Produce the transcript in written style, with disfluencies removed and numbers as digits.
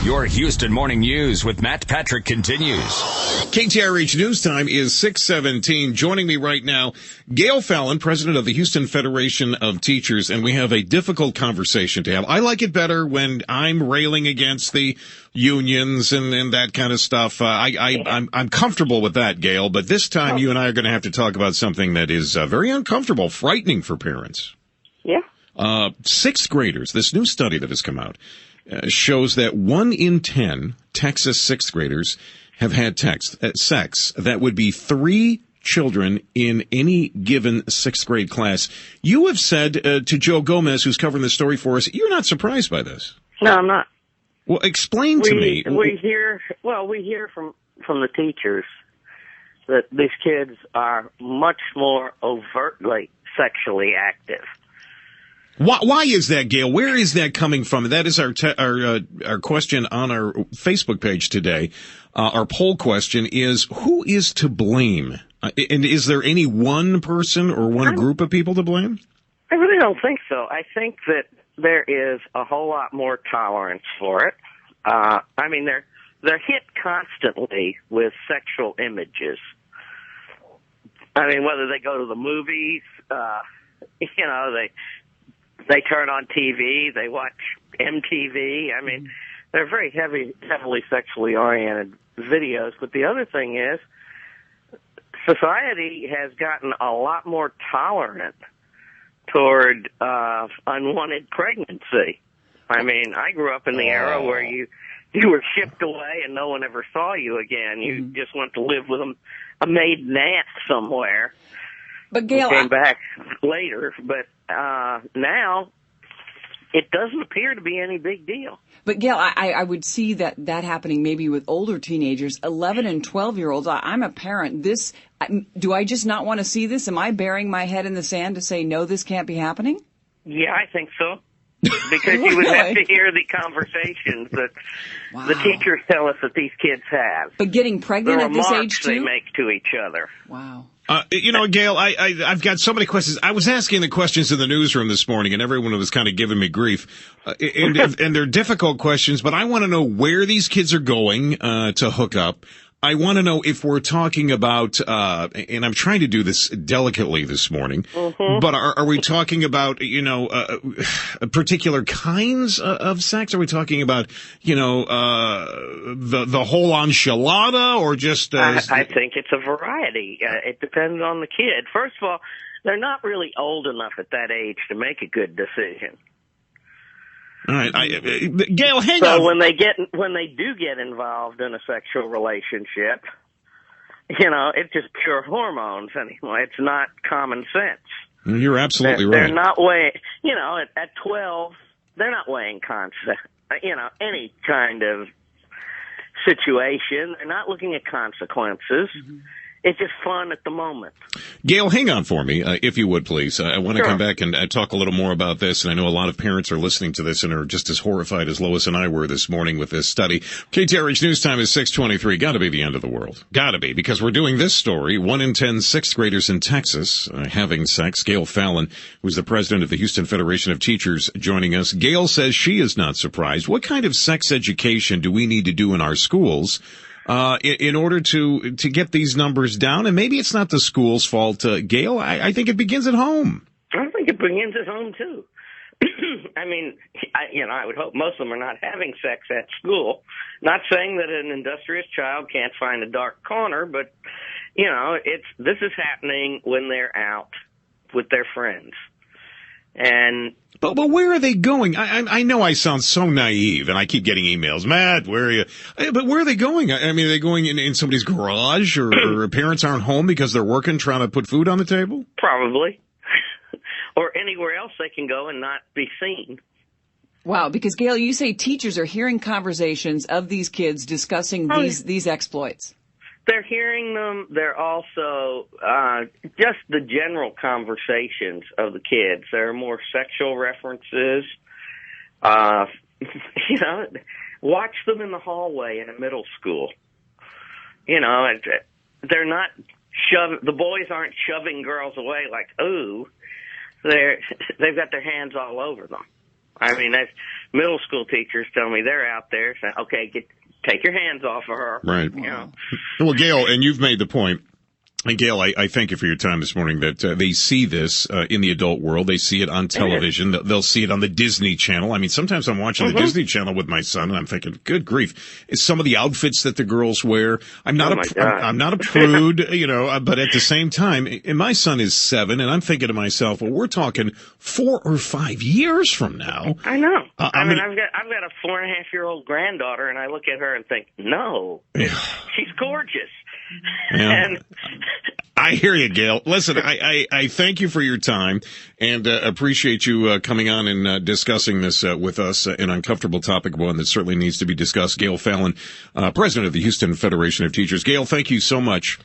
Your Houston Morning News with Matt Patrick continues. KTRH News Time is 6:17. Joining me right now, Gayle Fallon, president of the Houston Federation of Teachers, and we have a difficult conversation to have. I like it better when I'm railing against the unions and that kind of stuff. I'm comfortable with that, Gayle, but this time you and I are going to have to talk about something that is very uncomfortable, frightening for parents. Yeah. Sixth graders, this new study that has come out, shows that 1 in 10 Texas sixth graders have had sex. That would be 3 children in any given sixth grade class. You have said to Joe Gomez, who's covering the story for us, you're not surprised by this. No, I'm not. Well, explain to me. We hear from the teachers that these kids are much more overtly sexually active. Why is that, Gayle? Where is that coming from? That is our question on our Facebook page today. Our poll question is, who is to blame? And is there any one person or one group of people to blame? I really don't think so. I think that there is a whole lot more tolerance for it. I mean, they're hit constantly with sexual images. I mean, whether they go to the movies, they turn on TV, they watch MTV. I mean, they're very heavily sexually oriented videos. But the other thing is, society has gotten a lot more tolerant toward unwanted pregnancy. I mean, I grew up in the era where you were shipped away and no one ever saw you again. You just went to live with a maiden aunt somewhere. But Gayle, came back later, but now it doesn't appear to be any big deal. But Gayle, I would see that happening maybe with older teenagers, 11 and 12-year-olds. I'm a parent. Do I just not want to see this? Am I burying my head in the sand to say, no, this can't be happening? Yeah, I think so. Because you would have to hear the conversations that the teachers tell us that these kids have. But getting pregnant at this age, too? The remarks they make to each other. Wow. Gayle, I've got so many questions. I was asking the questions in the newsroom this morning, and everyone was kind of giving me grief. And they're difficult questions, but I want to know where these kids are going to hook up. I want to know if we're talking about, and I'm trying to do this delicately this morning, but are we talking about, particular kinds of sex? Are we talking about, the whole enchilada or just? I think it's a variety. It depends on the kid. First of all, they're not really old enough at that age to make a good decision. All right, Gayle, hang on. So when they do get involved in a sexual relationship, it's just pure hormones anymore. It's not common sense. You're absolutely right. They're not weighing, at 12, they're not weighing any kind of situation. They're not looking at consequences. It's just fun at the moment. Gayle, hang on for me, if you would, please. I want to come back and talk a little more about this, and I know a lot of parents are listening to this and are just as horrified as Lois and I were this morning with this study. KTRH News Time is 6:23. Got to be the end of the world. Got to be, because we're doing this story. 1 in 10 sixth graders in Texas having sex. Gayle Fallon, who's the president of the Houston Federation of Teachers, joining us. Gayle says she is not surprised. What kind of sex education do we need to do in our schools in order to get these numbers down? And maybe it's not the school's fault, Gayle. I think it begins at home. I think it begins at home, too. I mean, I would hope most of them are not having sex at school. Not saying that an industrious child can't find a dark corner, but, this is happening when they're out with their friends. But where are they going? I know I sound so naive, and I keep getting emails. Matt, where are you? But where are they going? I mean, are they going in somebody's garage, or parents aren't home because they're working, trying to put food on the table? Probably. Or anywhere else they can go and not be seen. Wow, because Gayle, you say teachers are hearing conversations of these kids discussing these exploits. They're hearing them. They're also just the general conversations of the kids. There are more sexual references. Watch them in the hallway in a middle school. They're not the boys aren't shoving girls away like, ooh. They've got their hands all over them. I mean, middle school teachers tell me they're out there saying, okay, take your hands off of her. Right. You know. Well, Gayle, and you've made the point. And Gayle, I thank you for your time this morning that they see this in the adult world. They see it on television. They'll see it on the Disney Channel. I mean, sometimes I'm watching the Disney Channel with my son, and I'm thinking, good grief. It's some of the outfits that the girls wear. I'm not a prude, you know, but at the same time, and my son is 7, and I'm thinking to myself, well, we're talking 4 or 5 years from now. I know. I mean, I've got a 4.5-year-old granddaughter, and I look at her and think, no, she's gorgeous. Yeah. And I hear you, Gayle. Listen, I thank you for your time and appreciate you coming on and discussing this with us, an uncomfortable topic, one that certainly needs to be discussed. Gayle Fallon, president of the Houston Federation of Teachers. Gayle, thank you so much.